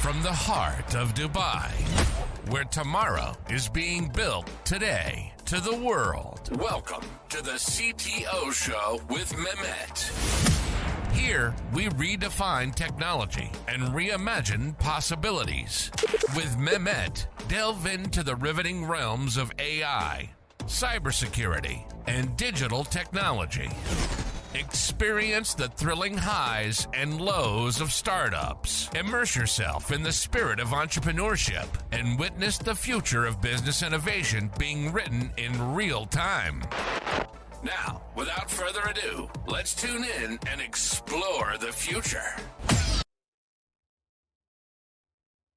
from the heart of Dubai, where tomorrow is being built today, to the world. Welcome to the CTO Show with Mehmet. Here, we redefine technology and reimagine possibilities. With Mehmet, delve into the riveting realms of AI, cybersecurity, and digital technology. Experience the thrilling highs and lows of startups. Immerse yourself in the spirit of entrepreneurship and witness the future of business innovation being written in real time. Now, without further ado, let's tune in and explore the future.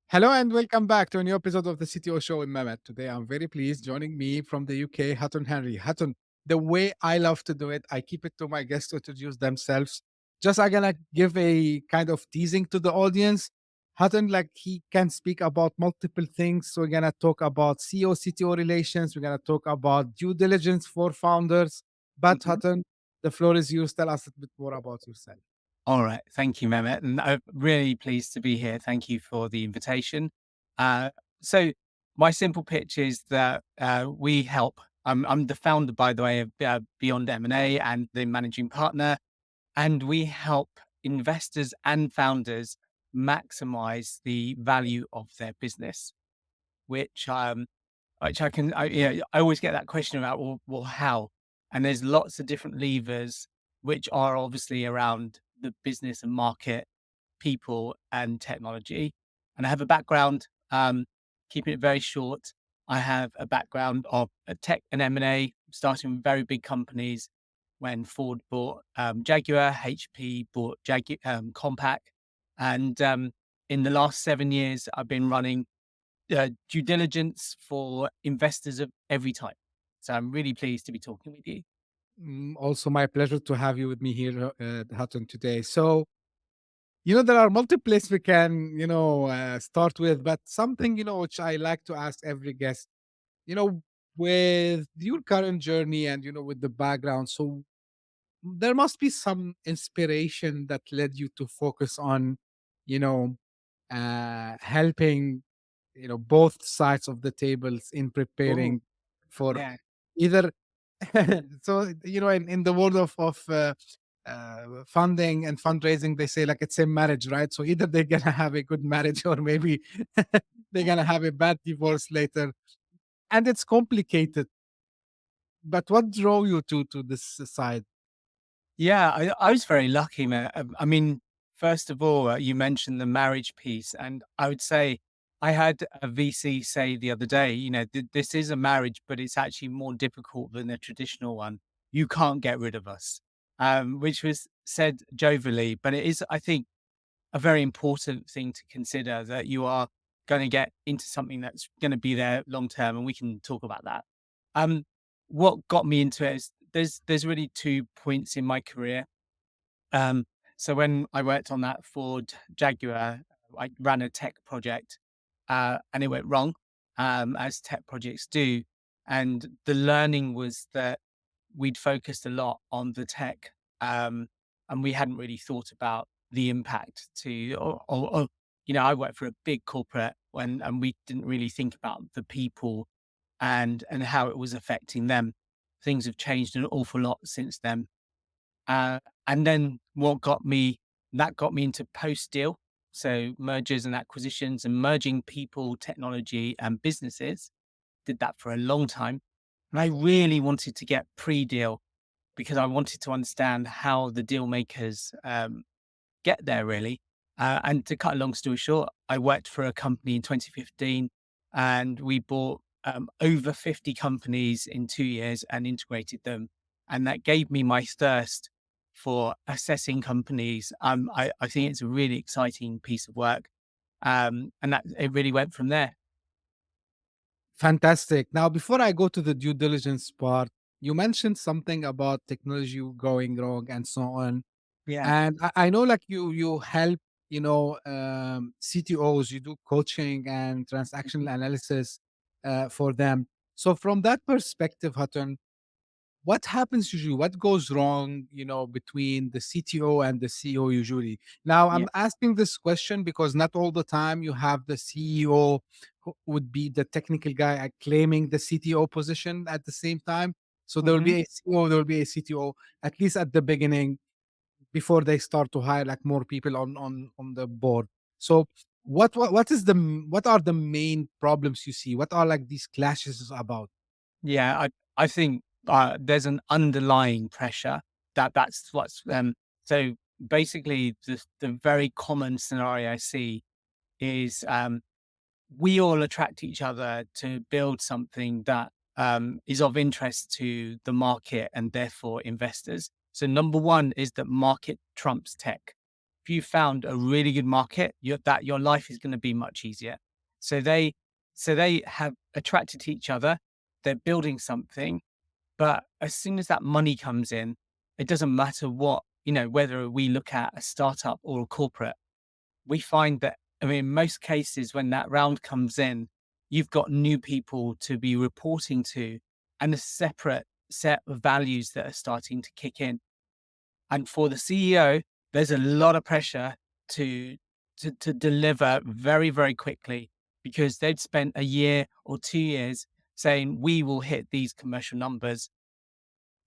Hello and welcome back to a new episode of the CTO Show with Mehmet. Today I'm very pleased joining me from the UK, Hutton Henry. Hutton, the way I love to do it, I keep it to my guests to introduce themselves. Just I'm gonna give a kind of teasing to the audience. Hutton, like he can speak about multiple things. So we're gonna talk about CEO-CTO relations. We're gonna talk about due diligence for founders. But Hutton, the floor is yours. Tell us a bit more about yourself. All right. Thank you, Mehmet. And I'm really pleased to be here. Thank you for the invitation. So my simple pitch is that we help. I'm the founder, by the way, of Beyond M&A and the managing partner. And we help investors and founders maximize the value of their business, which I always get that question about, well, how? And there's lots of different levers, which are obviously around the business and market, people and technology. And I have a background, keeping it very short. I have a background of tech and M&A, starting with very big companies. When Ford bought Jaguar, HP bought Compaq. And in the last 7 years, I've been running due diligence for investors of every type. So I'm really pleased to be talking with you. Also, my pleasure to have you with me here, Hutton, today. So, there are multiple places we can, start with, but something, which I like to ask every guest, with your current journey and, with the background. So there must be some inspiration that led you to focus on, helping, both sides of the tables in Ooh, preparing for yeah. either so in the world of funding and fundraising, they say like it's a marriage, right? So either they're gonna have a good marriage or maybe they're gonna have a bad divorce later, and it's complicated. But what drove you to this side? Yeah, I was very lucky, man. I mean, first of all, you mentioned the marriage piece, and I would say I had a VC say the other day, this is a marriage, but it's actually more difficult than a traditional one. You can't get rid of us, which was said jovially, but it is, I think, a very important thing to consider that you are going to get into something that's going to be there long term, and we can talk about that. Um, what got me into it is there's really 2 points in my career. So when I worked on that Ford Jaguar, I ran a tech project, and it went wrong, as tech projects do. And the learning was that we'd focused a lot on the tech, and we hadn't really thought about the impact I worked for a big corporate and we didn't really think about the people and how it was affecting them. Things have changed an awful lot since then. And then that got me into post deal. So mergers and acquisitions and merging people, technology and businesses. Did that for a long time. And I really wanted to get pre-deal because I wanted to understand how the deal makers get there really. And to cut a long story short, I worked for a company in 2015 and we bought over 50 companies in 2 years and integrated them. And that gave me my thirst for assessing companies. I think it's a really exciting piece of work. And that it really went from there. Fantastic. Now, before I go to the due diligence part, you mentioned something about technology going wrong and so on. Yeah. And I know like you help, CTOs, you do coaching and transactional analysis for them. So from that perspective, Hutton, what happens usually? What goes wrong, between the CTO and the CEO usually? Now, Yeah. I'm asking this question because not all the time you have the CEO who would be the technical guy claiming the CTO position at the same time. So there will Hmm. be a CEO, there will be a CTO, at least at the beginning, before they start to hire like more people on the board. So what are the main problems you see? What are like these clashes about? Yeah, I think there's an underlying pressure that's what's so basically the very common scenario I see is we all attract each other to build something that is of interest to the market and therefore investors. So number one is that market trumps tech. If you found a really good market, your life is going to be much easier. So they have attracted to each other. They're building something, but as soon as that money comes in, it doesn't matter what, whether we look at a startup or a corporate, we find that, I mean, in most cases, when that round comes in, you've got new people to be reporting to and a separate set of values that are starting to kick in. And for the CEO, there's a lot of pressure to to deliver very, very quickly because they'd spent a year or 2 years saying we will hit these commercial numbers.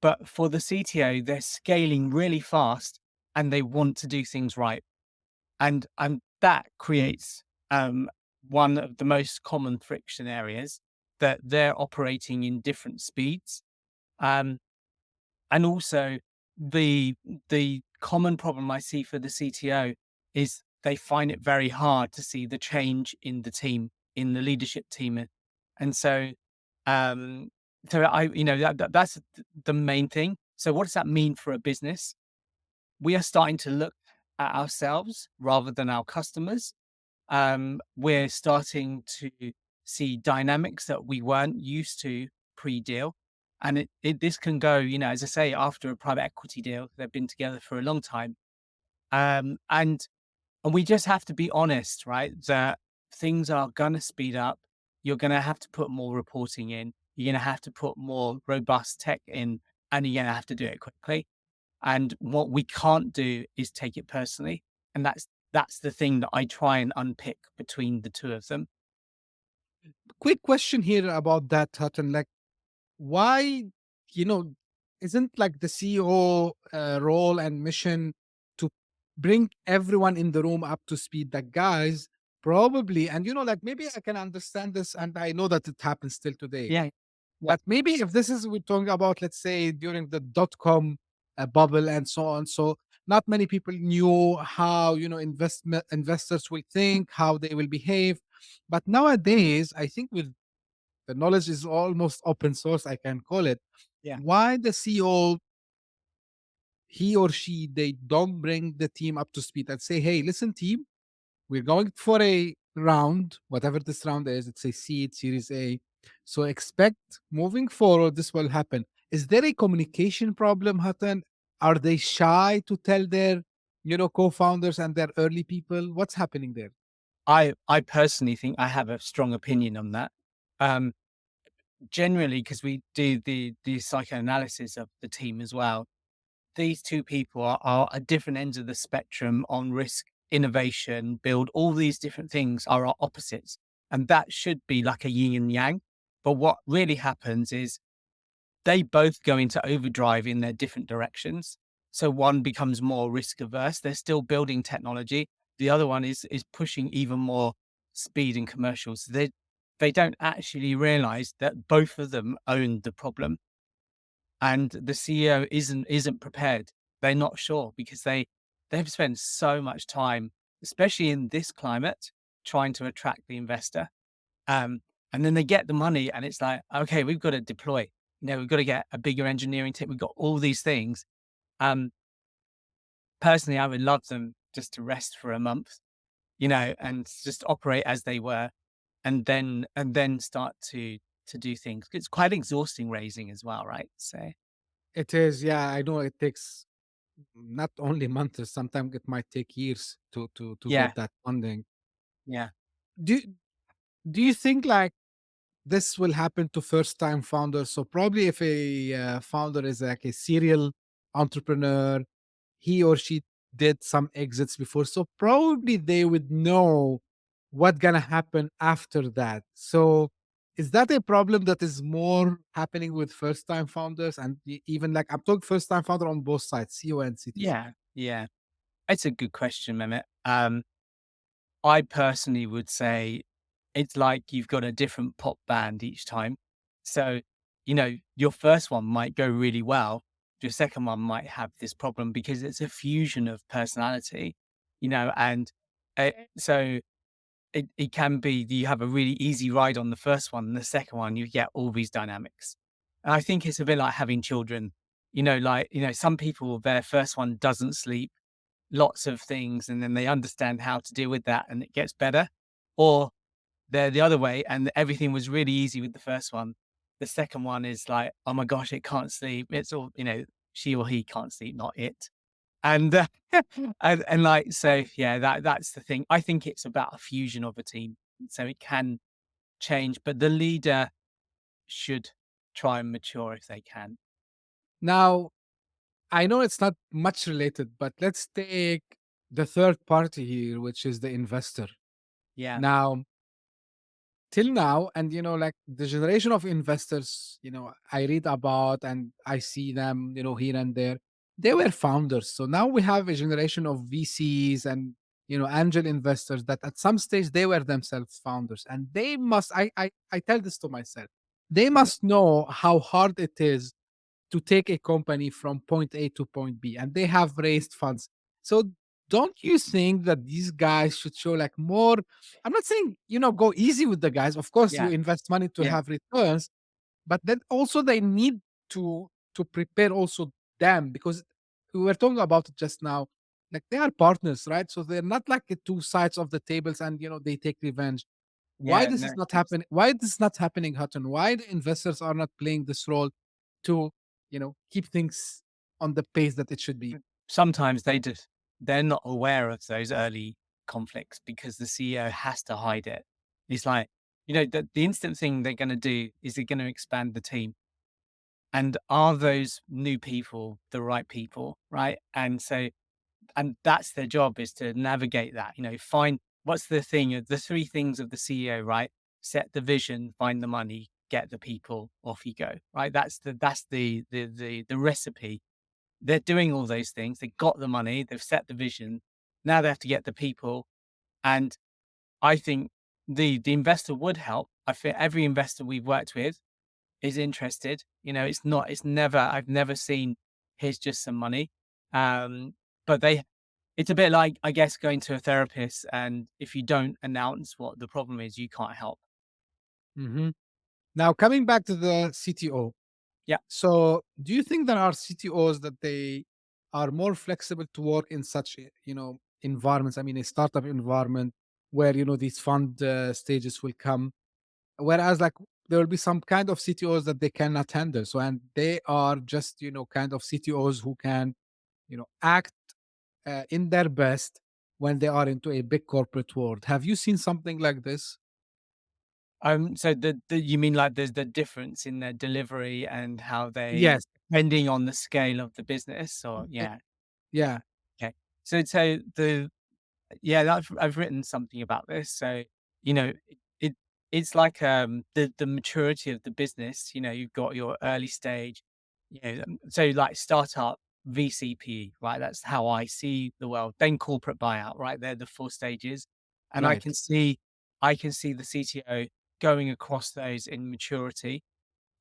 But for the CTO, they're scaling really fast and they want to do things right. And that creates one of the most common friction areas that they're operating in different speeds. Um, and also the the common problem I see for the CTO is they find it very hard to see the change in the team, in the leadership team. And um, so that's the main thing. So what does that mean for a business? We are starting to look at ourselves rather than our customers. We're starting to see dynamics that we weren't used to pre-deal. And this can go, as I say, after a private equity deal, they've been together for a long time. Um, and and we just have to be honest, right? That things are gonna speed up. You're gonna have to put more reporting in. You're gonna have to put more robust tech in, and you're gonna have to do it quickly. And what we can't do is take it personally. And that's the thing that I try and unpick between the two of them. Quick question here about that, Hutton. Like, why, you know, isn't like the CEO role and mission to bring everyone in the room up to speed? Like, guys, probably, and like maybe I can understand this, and I know that it happens still today. Yeah. Yeah. But maybe if this is we're talking about, let's say during the dot-com bubble and so on, so not many people knew how investors will think, how they will behave. But nowadays, I think with the knowledge is almost open source, I can call it. Yeah. Why the CEO, he or she, they don't bring the team up to speed and say, hey, listen, team, we're going for a round, whatever this round is, it's a seed, Series A. So expect moving forward, this will happen. Is there a communication problem, Hatan? Are they shy to tell their, co-founders and their early people? What's happening there? I personally think I have a strong opinion on that. Um, Generally, because we do the psychoanalysis of the team as well. These two people are at different ends of the spectrum on risk, innovation, build, all these different things are our opposites. And that should be like a yin and yang. But what really happens is they both go into overdrive in their different directions. So one becomes more risk averse. They're still building technology. The other one is pushing even more speed and commercials. They don't actually realize that both of them own the problem, and the CEO isn't prepared. They're not sure because they've spent so much time, especially in this climate, trying to attract the investor. Um, and then they get the money and it's like, okay, we've got to deploy. We've got to get a bigger engineering team. We've got all these things. Um, Personally, I would love them just to rest for a month, and just operate as they were, and then start to do things. It's quite exhausting raising as well, right? So It is, yeah, I know it takes not only months, sometimes it might take years to yeah, get that funding. yeah. Do do you think like this will happen to first time founders. So probably if a founder is like a serial entrepreneur, he or she did some exits before. So probably they would know what's gonna happen after that. So is that a problem that is more happening with first time founders and even like I'm talking first time founder on both sides, CEO and CTO? Yeah, yeah. It's a good question, Mehmet. I personally would say it's like you've got a different pop band each time. So, your first one might go really well. Your second one might have this problem because it's a fusion of personality, and so it can be that you have a really easy ride on the first one, and the second one, you get all these dynamics. And I think it's a bit like having children, some people, their first one doesn't sleep lots of things and then they understand how to deal with that and it gets better. Or they're the other way and everything was really easy with the first one. The second one is like, oh my gosh, it can't sleep. It's all, she or he can't sleep, not it. And and like so, yeah, that's the thing. I think it's about a fusion of a team, so it can change, but the leader should try and mature if they can. Now, I know it's not much related, but let's take the third party here, which is the investor. Yeah, Now, till now, and like the generation of investors, I read about and I see them, here and there, they were founders. So now we have a generation of VCs and angel investors that at some stage they were themselves founders, and they must. I tell this to myself. They must know how hard it is to take a company from point A to point B, and they have raised funds. So don't you think that these guys should show like more? I'm not saying go easy with the guys. Of course, you yeah, invest money to yeah, have returns, but then also they need to prepare also them, because we were talking about it just now. Like they are partners, right? So they're not like the two sides of the tables, and they take revenge. Why yeah. this No, is not happening? Why this is not happening, Hutton? Why the investors are not playing this role to keep things on the pace that it should be? sometimes they're not aware of those early conflicts because the CEO has to hide it. It's like, the instant thing they're going to do is they're going to expand the team. And are those new people the right people? Right. And that's their job, is to navigate that, find what's the thing, the three things of the CEO, right? Set the vision, find the money, get the people, off you go. Right. That's the recipe. They're doing all those things. They got the money. They've set the vision. Now they have to get the people. And I think the investor would help. I think every investor we've worked with is interested. It's never. I've never seen here's just some money. Um, but it's a bit like, I guess, going to a therapist, and if you don't announce what the problem is, you can't help. Hmm. Now, coming back to the CTO. Yeah. So, do you think there are CTOs that they are more flexible to work in such, environments? I mean, a startup environment where these fund stages will come, whereas like there will be some kind of CTOs that they cannot handle. So, and they are just kind of CTOs who can act in their best when they are into a big corporate world. Have you seen something like this? So you mean like there's the difference in their delivery and how they, Yes. depending on the scale of the business, or Eh, yeah. yeah. Okay. So the yeah, I've written something about this. So, you know, it it's like the maturity of the business. You've got your early stage, so like startup, VCP, right? That's how I see the world. Then corporate buyout, right? They're the four stages, and I Right. can see the CTO going across those in maturity.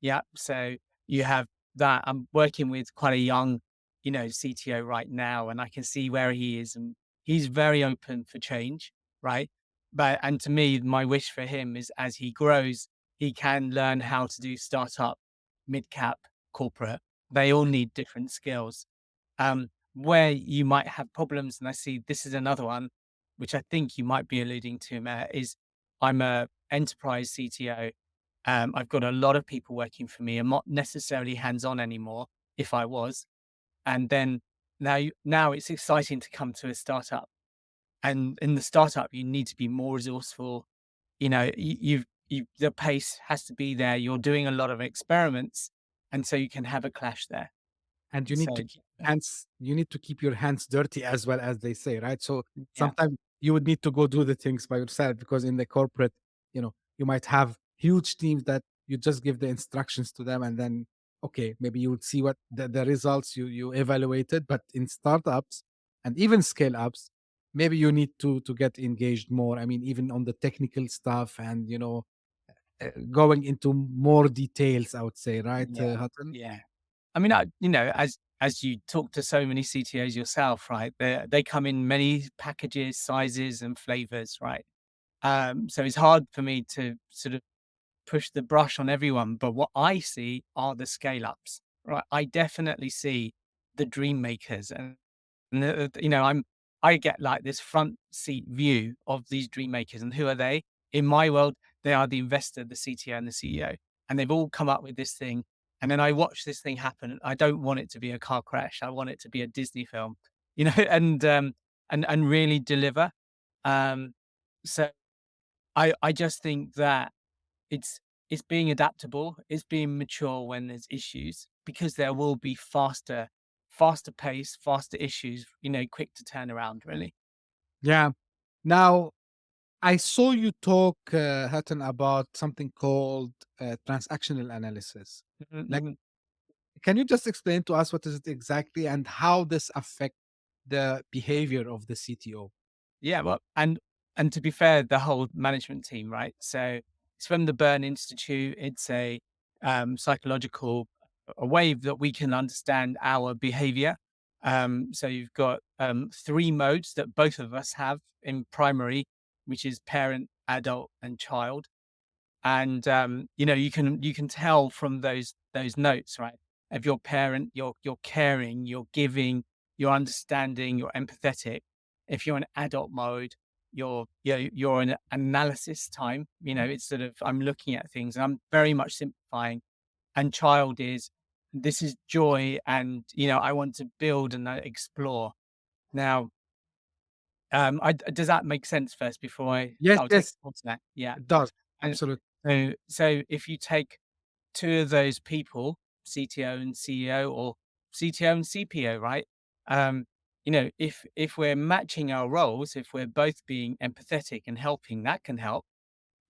Yeah. So you have that. I'm working with quite a young, CTO right now, and I can see where he is, and he's very open for change, right? And to me, my wish for him is, as he grows, he can learn how to do startup, mid cap, corporate. They all need different skills. Where you might have problems, and I see this is another one, which I think you might be alluding to, Matt, is I'm a enterprise CTO. I've got a lot of people working for me. I'm not necessarily hands-on anymore. If I was, and then now it's exciting to come to a startup, and in the startup you need to be more resourceful. the pace has to be there. You're doing a lot of experiments, and so you can have a clash there. And you need So to keep hands you need to keep your hands dirty as well, as they say, right? So yeah, sometimes you would need to go do the things by yourself, because in the corporate, you might have huge teams that you just give the instructions to them, and then okay, maybe you would see what the results you evaluated. But in startups and even scale ups, maybe you need to get engaged more. I mean, even on the technical stuff, and going into more details, I would say, right, yeah, Hutton? yeah. I mean, as you talk to so many CTOs yourself, right? They come in many packages, sizes, and flavors, right? So it's hard for me to sort of push the brush on everyone. But what I see are the scale ups, right? I definitely see the dream makers, and I get like this front seat view of these dream makers, and who are they? In my world, they are the investor, the CTO, and the CEO, and they've all come up with this thing. And then I watch this thing happen. I don't want it to be a car crash. I want it to be a Disney film, and really deliver. Um, so I just think that it's it's being adaptable, it's being mature when there's issues, because there will be faster pace, faster issues, quick to turn around, really. Yeah. Now, I saw you talk, Hatton, about something called transactional analysis. Mhm, Like, mhm. can you just explain to us what is it exactly, and how this affect the behavior of the CTO? Yeah, well, and to be fair, the whole management team, right? So it's from the Burn Institute. It's a psychological a way that we can understand our behavior. So you've got three modes that both of us have in primary, which is parent, adult, and child. And you can tell from those notes, right? Of your parent, you're caring, you're giving, you're understanding, you're empathetic. If you're in adult mode, you're in analysis time. It's sort of, I'm looking at things and I'm very much simplifying. And child is, this is joy, and I want to build and explore. Now, does that make sense first before Yes, I'll take yes, on to that? Yeah. it does. And Absolutely. so if you take two of those people, CTO and CEO, or CTO and CPO, right? Um, if we're matching our roles, if we're both being empathetic and helping, that can help.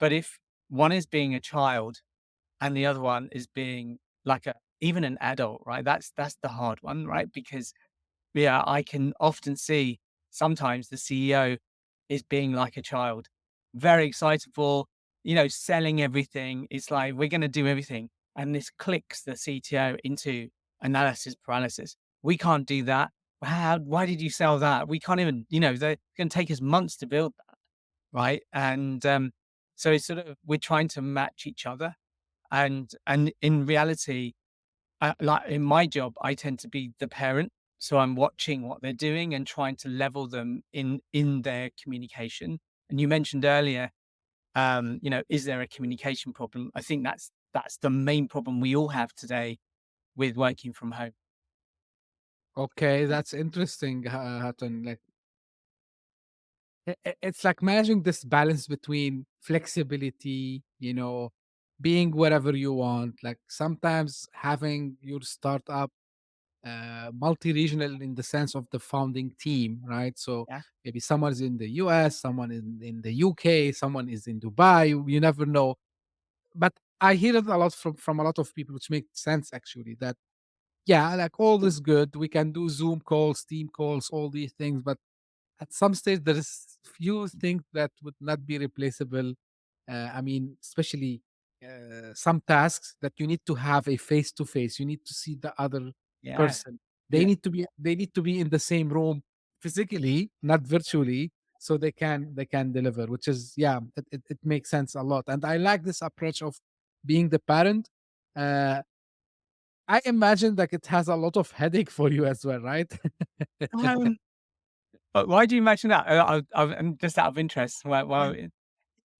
But if one is being a child and the other one is being like a even an adult, right? That's the hard one, right? Because yeah, I can often see sometimes the CEO is being like a child, very excitable, selling everything. It's like, we're going to do everything. And this clicks the CTO into analysis paralysis. We can't do that. Why did you sell that? We can't even, they're going to take us months to build that. Right. And so it's sort of, we're trying to match each other. And in reality, like in my job, I tend to be the parent, so I'm watching what they're doing and trying to level them in their communication. And you mentioned earlier, is there a communication problem? I think that's the main problem we all have today with working from home. Okay, that's interesting, Hatton. Like, it's like managing this balance between flexibility, being wherever you want. Like, sometimes having your startup multi-regional in the sense of the founding team, right? So Yeah, maybe someone is in the US, someone in the UK, someone is in Dubai. You never know. But I hear it a lot from a lot of people, which makes sense actually. That yeah, like, all is good. We can do Zoom calls, team calls, all these things, but at some stage there is few things that would not be replaceable. I mean, especially some tasks that you need to have a face to face. You need to see the other yeah, person. They yeah. need to be in the same room physically, not virtually, so they can deliver. Which is, yeah, it makes sense a lot. And I like this approach of being the parent. Uh, I imagine like it has a lot of headache for you as well, right? Um, but why do you imagine that? I'm just out of interest. Why,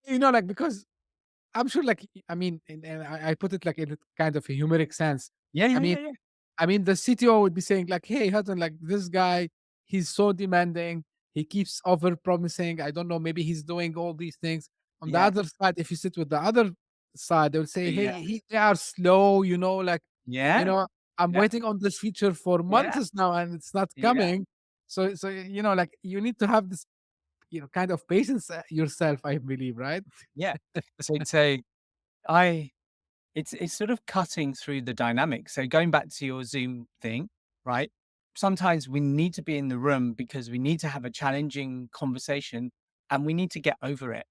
Like, because I'm sure, like, I mean, and I put it like in a kind of a humoric sense. yeah, I yeah, mean, yeah, yeah. the CTO would be saying like, "Hey, Hudson, like this guy, he's so demanding. He keeps over promising. I don't know, maybe he's doing all these things. On the Yeah. other side, if you sit with the other side, they will say, hey, Yeah. they are slow, like, you Yeah. know, I'm Yeah. waiting on this feature for Yeah. months now and it's not Yeah. coming. So, like you need to have this, kind of patience yourself, I believe, right? Yeah. So I it's sort of cutting through the dynamic. So going back to your Zoom thing, right? Sometimes we need to be in the room because we need to have a challenging conversation and we need to get over it,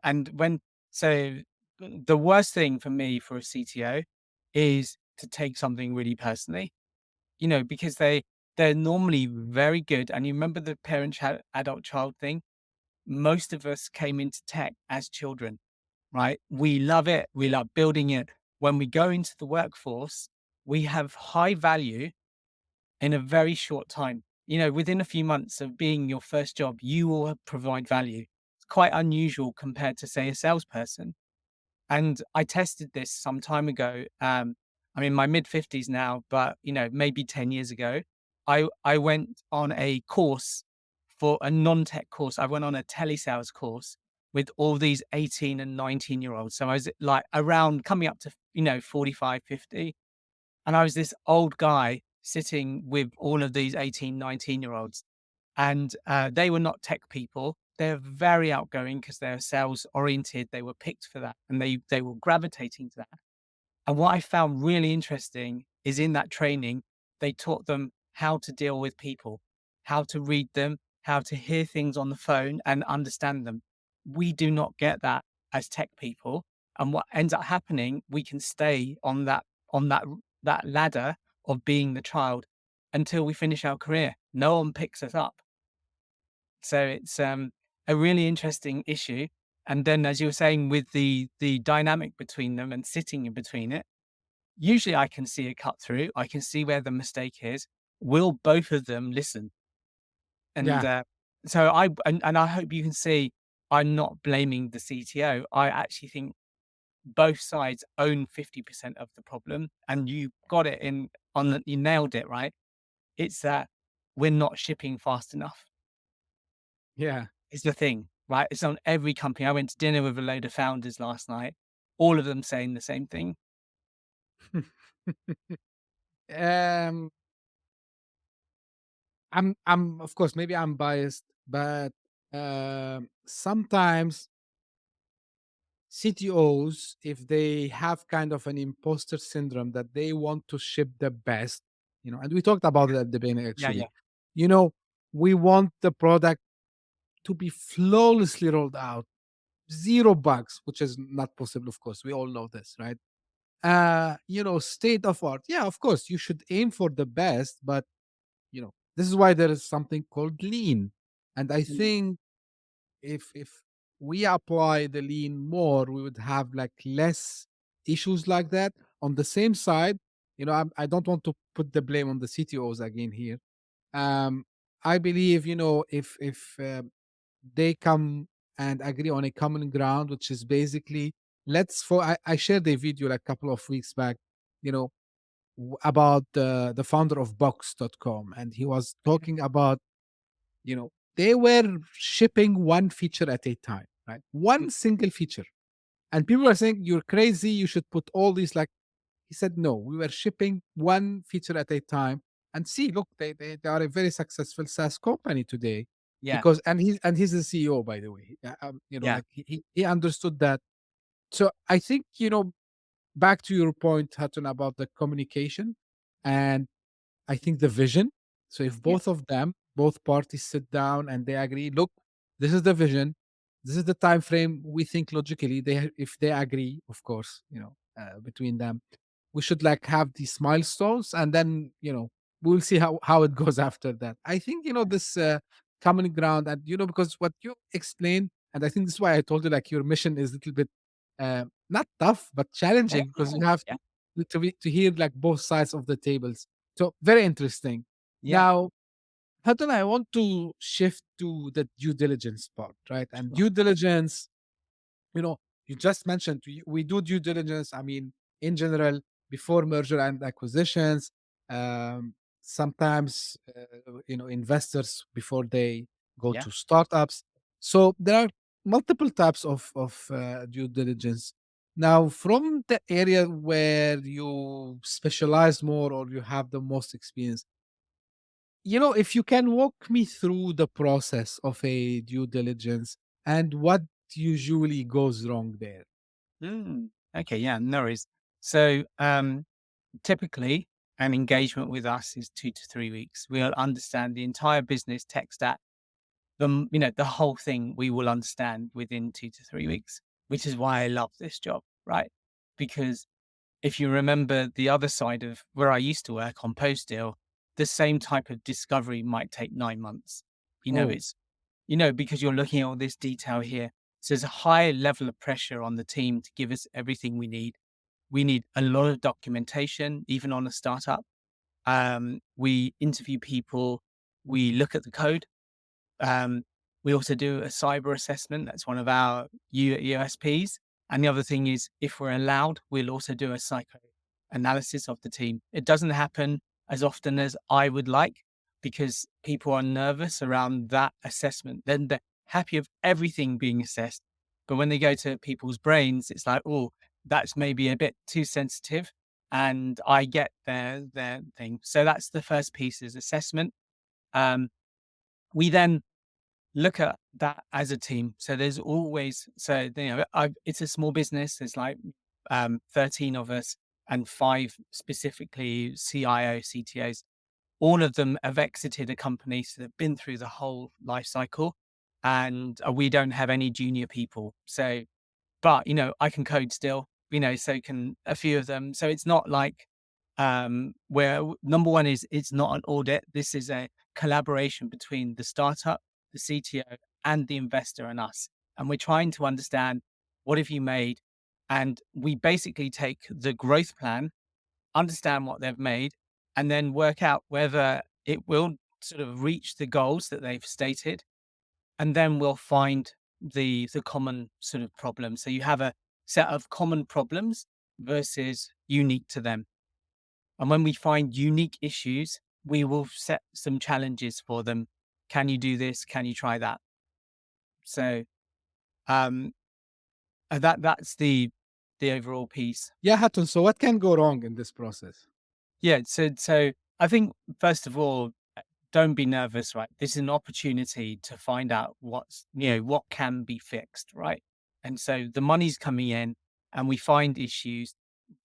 and so the worst thing for me for a CTO is to take something really personally, because they're normally very good. And you remember the adult child thing? Most of us came into tech as children, right? We love it. We love building it. When we go into the workforce, we have high value in a very short time. Within a few months of being your first job, you will provide value. It's quite unusual compared to, say, a salesperson. And I tested this some time ago. I'm in my mid 50s now, but maybe 10 years ago, I went on a course for a non-tech course. I went on a telesales course with all these 18 and 19-year-olds. So I was like around coming up to, 45, 50. And I was this old guy sitting with all of these 18, 19-year-olds. And they were not tech people. They're very outgoing because they're sales oriented. They were picked for that and they were gravitating to that. And what I found really interesting is in that training, they taught them how to deal with people, how to read them, how to hear things on the phone and understand them. We do not get that as tech people. And what ends up happening, we can stay on that ladder of being the child until we finish our career. No one picks us up. So it's a really interesting issue. And then, as you were saying, with the dynamic between them and sitting in between it, usually I can see a cut through. I can see where the mistake is. Will both of them listen? And Yeah. so and I hope you can see I'm not blaming the CTO. I actually think both sides own 50% of the problem, and you got it you nailed it, right? It's that we're not shipping fast enough. Yeah. Is the thing, right? It's on every company. I went to dinner with a load of founders last night, all of them saying the same thing. um I'm of course, maybe I'm biased, but sometimes CTOs, if they have kind of an imposter syndrome that they want to ship the best, and we talked about it at the beginning Yeah, yeah, actually. You know, we want the product to be flawlessly rolled out, zero bugs, which is not possible, of course. We all know this, right? State of art. Yeah, of course, you should aim for the best, but this is why there is something called lean. And I mm, think if we apply the lean more, we would have like less issues like that. On the same side, I don't want to put the blame on the CTOs again here. um I believe, if they come and agree on a common ground, which is basically, I shared a video like a couple of weeks back, you know about the founder of box.com, and he was okay, talking about, they were shipping one feature at a time, right? mm, One single feature. And people are saying, you're crazy, you should put all these, like, he said, no, we were shipping one feature at a time. And see, look, they are a very successful SaaS company today. yeah, Because and he's the CEO, by the way. yeah, Like he understood that. So I think, back to your point, Hatton, about the communication, and I think the vision. So if yeah, both parties sit down and they agree, look, this is the vision, this is the time frame we think logically. If they agree, of course, between them, we should like have these milestones, and then we'll see how it goes after that. I think this common ground, and because what you explained, and I think this is why I told you like your mission is a little bit not tough but yeah, challenging, because yeah, you have yeah, to hear like both sides of the tables. So very interesting. yeah, Now, Hutton, I want to shift to the due diligence part, right? And sure, due diligence, you know, you just mentioned we do due diligence. I mean, in general, before merger and acquisitions, um, sometimes investors before they go yeah, to startups. So there are multiple types of due diligence. Now, from the area where you specialize more or you have the most experience, if you can walk me through the process of a due diligence and what usually goes wrong there. Mm, okay, yeah, no worries. So, typically, an engagement with us is 2 to 3 weeks. We'll understand the entire business tech stack, the whole thing. We will understand within 2 to 3 weeks, which is why I love this job, right? Because if you remember the other side of where I used to work on post deal, the same type of discovery might take 9 months. Oh, It's because you're looking at all this detail here. So there's a high level of pressure on the team to give us everything we need. We need a lot of documentation, even on a startup. We interview people, we look at the code. Um, we also do a cyber assessment. That's one of our USPs. And the other thing is, if we're allowed, we'll also do a psycho analysis of the team. It doesn't happen as often as I would like because people are nervous around that assessment. Then they're happy of everything being assessed. But when they go to people's brains, it's like, oh, that's maybe a bit too sensitive. And I get their thing. So that's the first piece is assessment. Um, we then look at that as a team. So there's always it's a small business. There's like 13 of us and five specifically CIO, CTOs. All of them have exited a company, so they've been through the whole life cycle, and we don't have any junior people. So but, I can code still, so can a few of them. So it's not like where number one is it's not an audit. This is a collaboration between the startup, the CTO, and the investor and us. And we're trying to understand what have you made? And we basically take the growth plan, understand what they've made, and then work out whether it will sort of reach the goals that they've stated, and then we'll find the common sort of problem. So you have a set of common problems versus unique to them. And when we find unique issues, we will set some challenges for them. Can you do this? Can you try that? So um that's the overall piece. yeah, Hatton. So, what can go wrong in this process? Yeah, so I think first of all, don't be nervous, right? This is an opportunity to find out what can be fixed, right? And so the money's coming in and we find issues.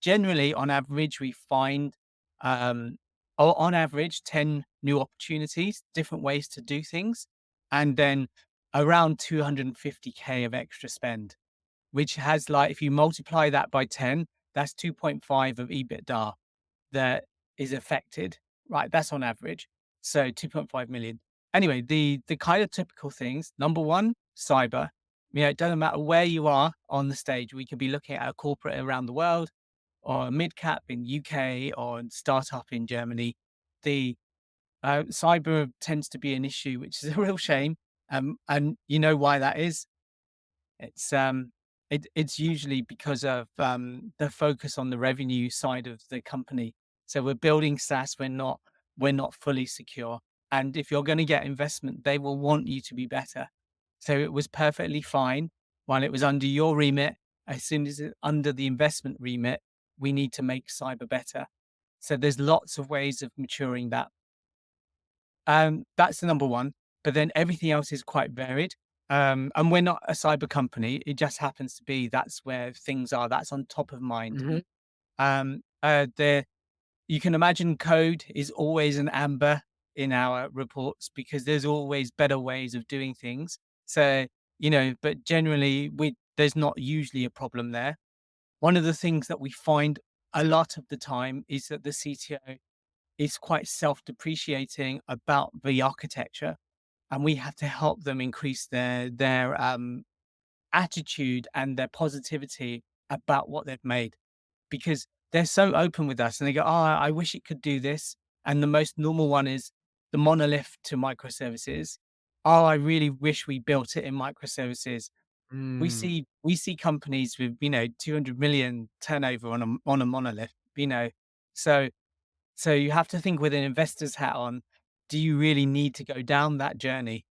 Generally, on average, we find, on average, 10 new opportunities, different ways to do things, and then around 250K of extra spend, which has like, if you multiply that by 10, that's 2.5 of EBITDA that is affected, right? That's on average. So 2.5 million. Anyway, the kind of typical things, number one, cyber. It doesn't matter where you are on the stage. We could be looking at a corporate around the world or a mid cap in UK or a startup in Germany. The cyber tends to be an issue, which is a real shame. And you know why that is? It's usually because of the focus on the revenue side of the company. So we're building SaaS, we're not fully secure. And if you're going to get investment, they will want you to be better. So it was perfectly fine while it was under your remit. As soon as it's under the investment remit, we need to make cyber better. So there's lots of ways of maturing that. That's the number one. But then everything else is quite varied. And we're not a cyber company. It just happens to be that's where things are. That's on top of mind. Mhm. There, you can imagine code is always an amber in our reports because there's always better ways of doing things. So, but generally there's not usually a problem there. One of the things that we find a lot of the time is that the CTO is quite self-depreciating about the architecture, and we have to help them increase their attitude and their positivity about what they've made, because they're so open with us and they go, "Oh, I wish it could do this." And the most normal one is the monolith to microservices. "Oh, I really wish we built it in microservices." We Mm. see we see companies with 200 million turnover on a monolith. So so you have to think with an investor's hat on, do you really need to go down that journey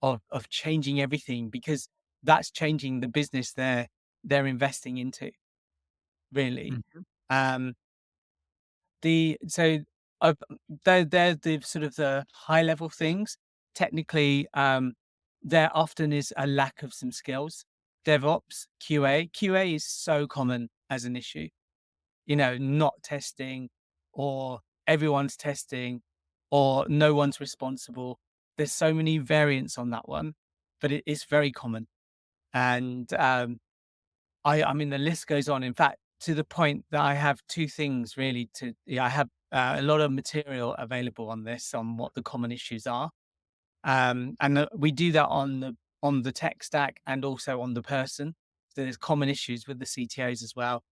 of changing everything? Because that's changing the business they're investing into, really. Mhm. Um, the so uh, they're the sort of the high level things. Technically, there often is a lack of some skills. DevOps, QA is so common as an issue. Not testing, or everyone's testing, or no one's responsible. There's so many variants on that one, but it is very common. And I mean, the list goes on. In fact, to the point that I have two things really I have a lot of material available on this, on what the common issues are. And we do that on the tech stack and also on the person. So there's common issues with the CTOs as well.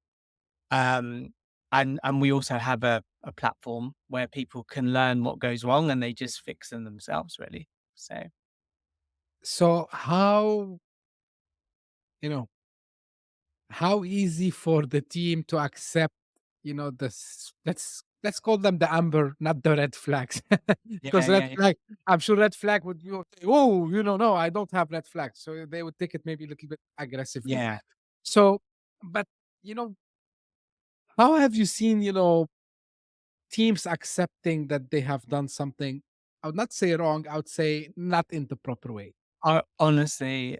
Um, and we also have a platform where people can learn what goes wrong and they just fix them themselves, really. So So you know, how easy for the team to accept, this, let's call them the amber, not the red flags. yeah, Because red yeah, yeah, flag, I'm sure red flag would you say, oh, no, I don't have red flags. So they would take it maybe a little bit aggressively. yeah. So, but you know, how have you seen, teams accepting that they have done something, I would not say wrong, I would say not in the proper way. Honestly,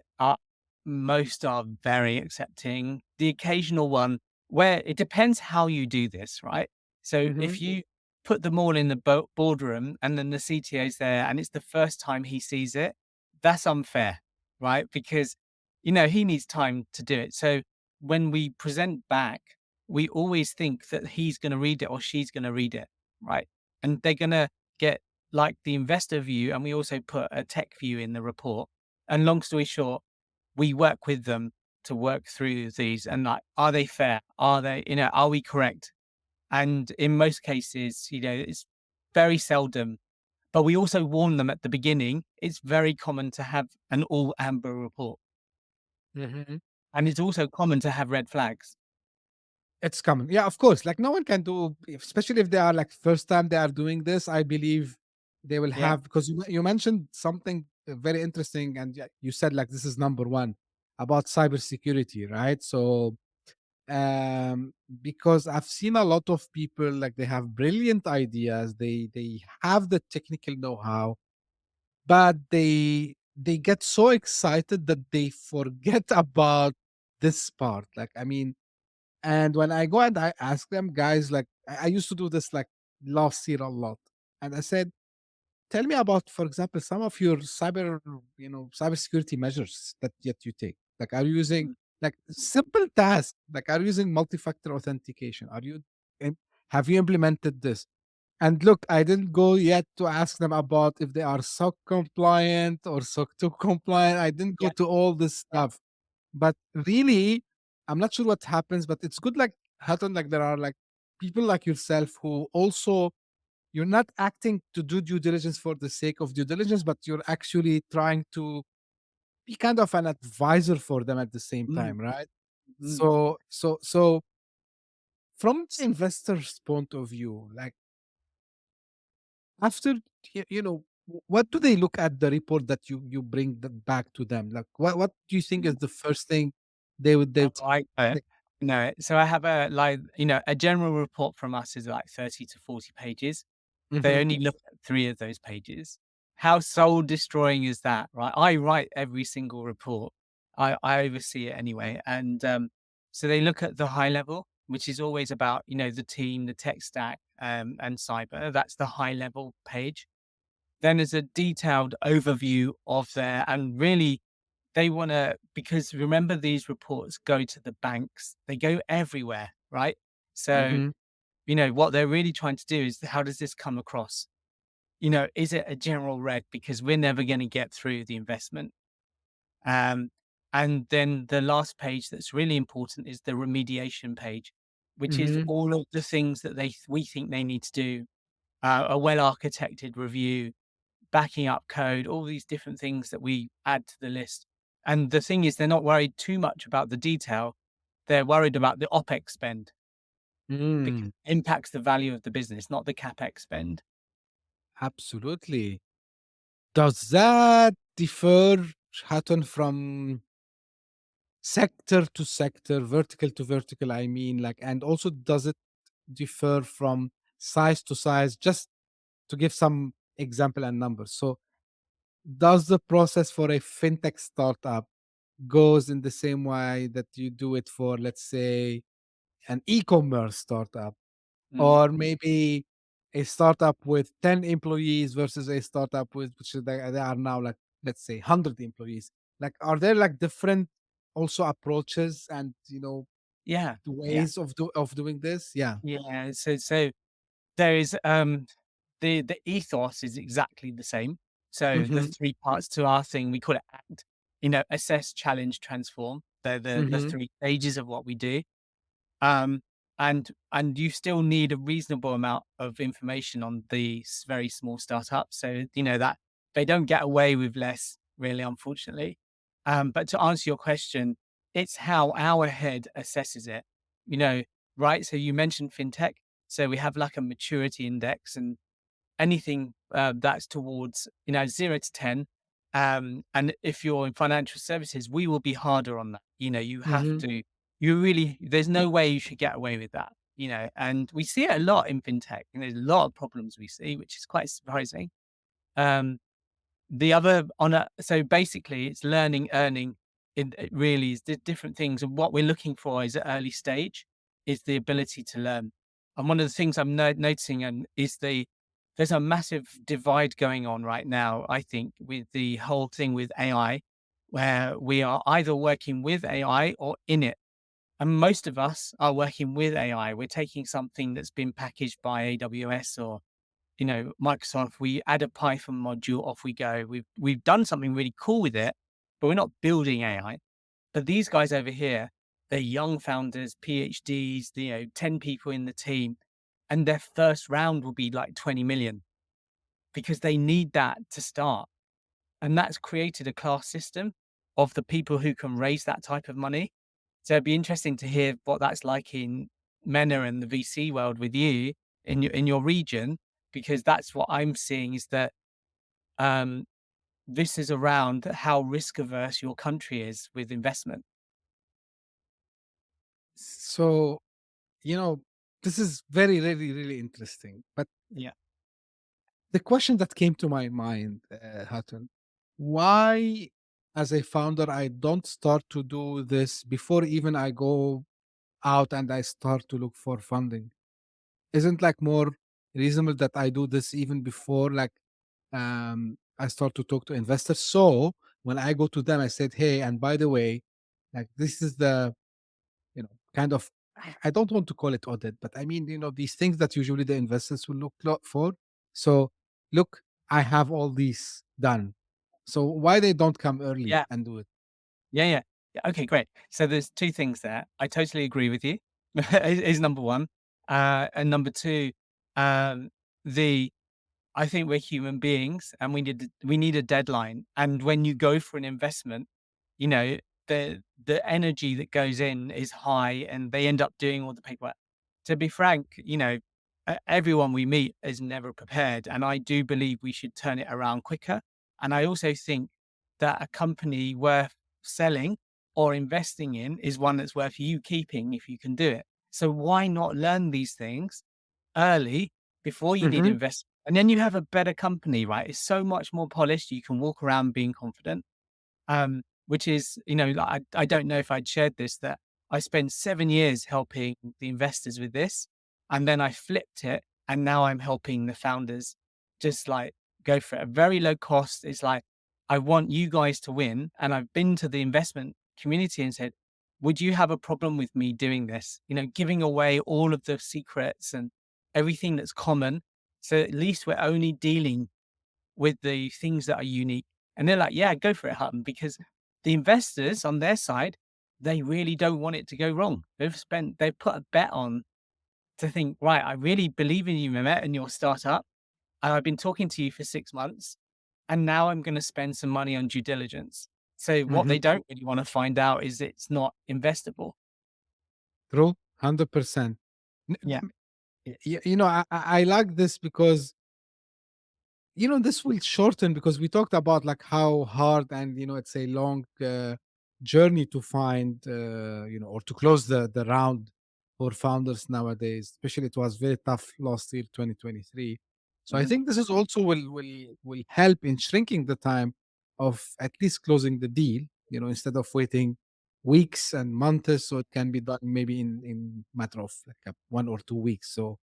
most are very accepting. The occasional one where it depends how you do this, right? So Hmm. if you put them all in the boardroom and then the CTO's there and it's the first time he sees it, that's unfair, right? Because, he needs time to do it. So when we present back, we always think that he's going to read it or she's going to read it, right? And they're going to get like the investor view, and we also put a tech view in the report. And long story short, we work with them to work through these and like, are they fair? Are we correct? And in most cases, it's very seldom, but we also warn them at the beginning. It's very common to have an all amber report. Hmm. And it's also common to have red flags. It's common. Yeah, of course. Like no one can do, especially if they are like first time they are doing this. I believe they will Yeah. have, because you mentioned something very interesting, and you said like this is number one about cybersecurity, right? So, um, because I've seen a lot of people like they have brilliant ideas, they have the technical know-how, but they get so excited that they forget about this part. Like, I mean, and when I go and I ask them, guys, like I used to do this like last year a lot. And I said, tell me about, for example, some of your cybersecurity measures that yet you take. Like, are you using Mm. like simple tasks? Like, are you using multi-factor authentication? Im- have you implemented this? And look, I didn't go yet to ask them about if they are SOC compliant or SOC 2 compliant. I didn't go Yeah. to all this stuff. But really, I'm not sure what happens, but it's good, like Hutton, like there are like people like yourself who also, you're not acting to do due diligence for the sake of due diligence, but you're actually trying to be kind of an advisor for them at the same Mm, time, right? mm. So from the investor's point of view, like after what do they look at the report that you bring back to them? Like what do you think is the first thing they Oh, would I know it. So I have a general report from us is like 30 to 40 pages. They Mhm, only look at 3 of those pages. How soul destroying is that, right? I write every single report. I oversee it anyway. And so they look at the high level, which is always about, the team, the tech stack, and cyber. That's the high level page. Then there's a detailed overview of their, and really they want to, because remember, these reports go to the banks, they go everywhere, right? So, mhm, what they're really trying to do is, how does this come across? Is it a general red because we're never going to get through the investment? Um, and then the last page that's really important is the remediation page, which is mhm, all of the things that we think they need to do, a well architected review, backing up code, all these different things that we add to the list. And the thing is, they're not worried too much about the detail. They're worried about the OpEx spend because mm, it impacts the value of the business, not the CapEx spend. absolutely. Does that differ, Hatton, from sector to sector, vertical to vertical, I mean, like, and also does it differ from size to size? Just to give some example and numbers. So does the process for a fintech startup goes in the same way that you do it for, let's say, an e-commerce startup, Mm. or maybe a startup with 10 employees versus a startup with which is they are now like, let's say, 100 employees? Like, are there like different also approaches and Yeah, yeah, ways of doing this? Yeah. yeah. So there is the ethos is exactly the same. So the Mm-hmm. three parts to our thing, we call it ACT. Assess, challenge, transform. They're the Mm-hmm. three stages of what we do. Um, and you still need a reasonable amount of information on the very small startups. So that they don't get away with less, really, unfortunately. But to answer your question, it's how our head assesses it. You know, right? So you mentioned fintech. So we have like a maturity index, and anything that's towards 0 to 10. And if you're in financial services, we will be harder on that. You have Mm-hmm. to. You really, there's no way you should get away with that. And we see it a lot in fintech. There's a lot of problems we see, which is quite surprising. Um, the other on a so basically it's learning, earning. It really is different things, and what we're looking for is at early stage is the ability to learn. And one of the things I'm noticing is there's a massive divide going on right now, I think, with the whole thing with AI, where we are either working with AI or in it. And most of us are working with AI. We're taking something that's been packaged by AWS or Microsoft. We add a Python module, off we go. We've done something really cool with it, but we're not building AI. But these guys over here, they're young founders, PhDs, 10 people in the team, and their first round will be like 20 million because they need that to start. And that's created a class system of the people who can raise that type of money. So it'd be interesting to hear what that's like in MENA and the VC world with you in your region, because that's what I'm seeing is that um, this is around how risk averse your country is with investment. So, you know, this is very, really, really interesting. But Yeah. the question that came to my mind, Hutton, why, as a founder, I don't start to do this before even I go out and I start to look for funding? Isn't like more reasonable that I do this even before, like, I start to talk to investors? So when I go to them, I said, hey, and by the way, like, this is the kind of, I don't want to call it audit, but I mean, these things that usually the investors will look for. So, look, I have all these done. So why they don't come early Yeah. and do it? Yeah. Yeah. Yeah. Okay, great. So there's two things there. I totally agree with you. Is number one. And number two, um, the I think we're human beings and we need a deadline. And when you go for an investment, you know, the energy that goes in is high and they end up doing all the paperwork. To be frank, everyone we meet is never prepared. And I do believe we should turn it around quicker. And I also think that a company worth selling or investing in is one that's worth you keeping if you can do it. So why not learn these things early before you need Hmm. investment? And then you have a better company, right? It's so much more polished. You can walk around being confident. Which is, like, I don't know if I'd shared this, that I spent 7 years helping the investors with this. And then I flipped it. And now I'm helping the founders just like go for it. A very low cost. It's like, I want you guys to win. And I've been to the investment community and said, would you have a problem with me doing this? Giving away all of the secrets and everything that's common. So at least we're only dealing with the things that are unique. And they're like, yeah, go for it, Hutton, because the investors on their side, they really don't want it to go wrong. They've put a bet on to think, right, I really believe in you, Mehmet, and your startup. And I've been talking to you for 6 months. And now I'm going to spend some money on due diligence. So what Hmm. they don't really want to find out is it's not investable. True, 100%. Yeah. I like this because this will shorten, because we talked about like how hard and it's a long journey to find, or to close the round for founders nowadays. Especially, it was very tough last year, 2023. So I Mhm. think this is also will help in shrinking the time of at least closing the deal. Instead of waiting weeks and months, so it can be done maybe in matter of like 1 or 2 weeks. So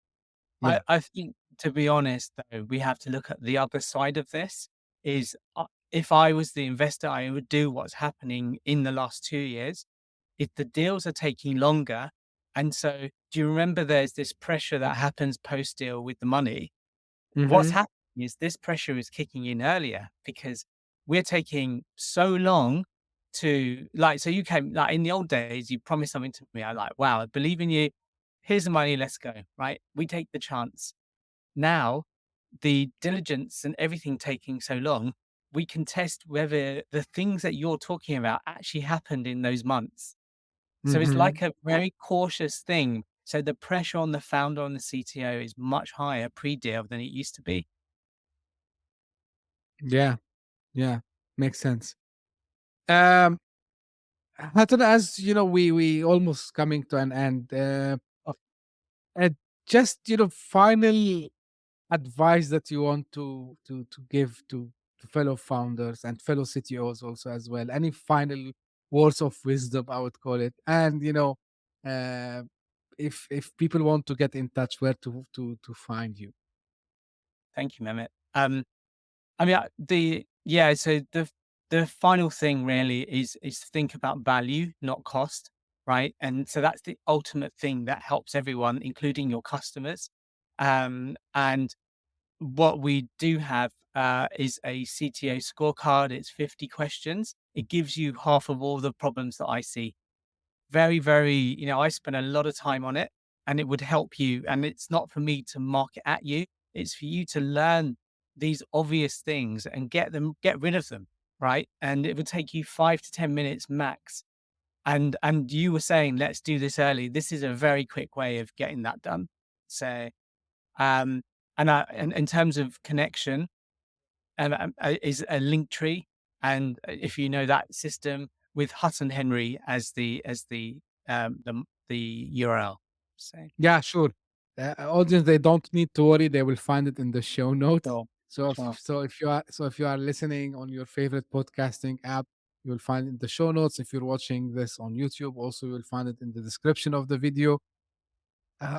yeah. I think, to be honest, though, we have to look at the other side of this. Is if I was the investor, I would do what's happening in the last 2 years. If the deals are taking longer, and so do you remember there's this pressure that happens post deal with the money? What's Hmm. happening is this pressure is kicking in earlier because we're taking so long to like. So you came like in the old days, you promised something to me. I like, wow, I believe in you. Here's the money. Let's go. Right? We take the chance. Now, the diligence and everything taking so long, we can test whether the things that you're talking about actually happened in those months. So it's Hmm. like a very cautious thing. So the pressure on the founder and the CTO is much higher pre-deal than it used to be. Yeah. Yeah. Makes sense. Um, Hatun, as you know, we almost coming to an end. Of Uh, just final advice that you want to give to fellow founders and fellow CTOs also as well. Any final words of wisdom, I would call it. And uh, if people want to get in touch, where to find you. Thank you, Mehmet. I mean, so the final thing really is to think about value, not cost, right? And so that's the ultimate thing that helps everyone, including your customers. And what we do have is a CTO scorecard. It's 50 questions. It gives you half of all the problems that I see. Very, very, I spend a lot of time on it and it would help you. And it's not for me to market at you. It's for you to learn these obvious things and get rid of them. Right. And it would take you 5 to 10 minutes max. And you were saying, let's do this early. This is a very quick way of getting that done. So, um, and in terms of connection, is a link tree. And if you know that system with Hutton Henry as the URL. So Yeah, sure. Audience, they don't need to worry; they will find it in the show notes. sure, So, sure. if you are listening on your favorite podcasting app, you will find it in the show notes. If you're watching this on YouTube, also you will find it in the description of the video.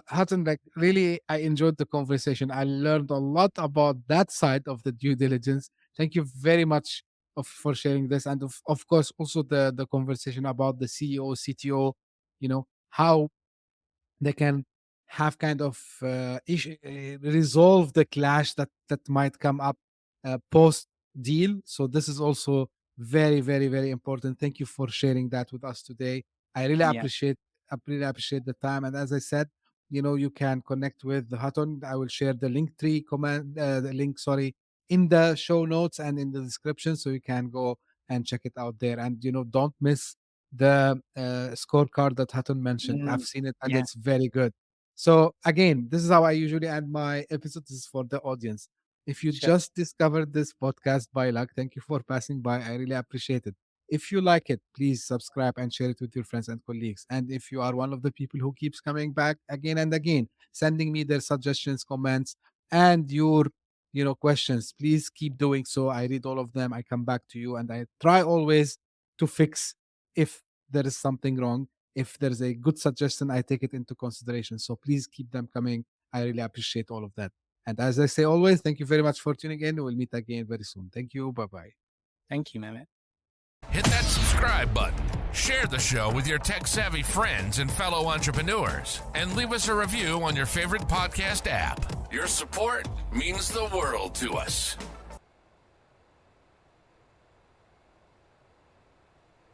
Hutton, like really, I enjoyed the conversation. I learned a lot about that side of the due diligence. Thank you very much for sharing this, and of course also the conversation about the CEO, CTO. How they can have kind of resolve the clash that might come up post deal. So this is also very, very, very important. Thank you for sharing that with us today. I really Yeah. appreciate the time. And as I said, you can connect with the Hutton. I will share the link tree command, the link, sorry, in the show notes and in the description, so you can go and check it out there. And don't miss the scorecard that Hutton mentioned. I've Mm, seen it and yeah, it's very good. So again, this is how I usually end my episodes. This is for the audience. If you sure. just discovered this podcast by luck, thank you for passing by. I really appreciate it. If you like it, please subscribe and share it with your friends and colleagues. And if you are one of the people who keeps coming back again and again, sending me their suggestions, comments, and your questions, please keep doing so. I read all of them. I come back to you and I try always to fix if there is something wrong. If there's a good suggestion, I take it into consideration. So please keep them coming. I really appreciate all of that. And as I say always, thank you very much for tuning in. We'll meet again very soon. Thank you. Bye bye. Thank you, Mehmet. Hit that subscribe button, share the show with your tech-savvy friends and fellow entrepreneurs, and leave us a review on your favorite podcast app. Your support means the world to us.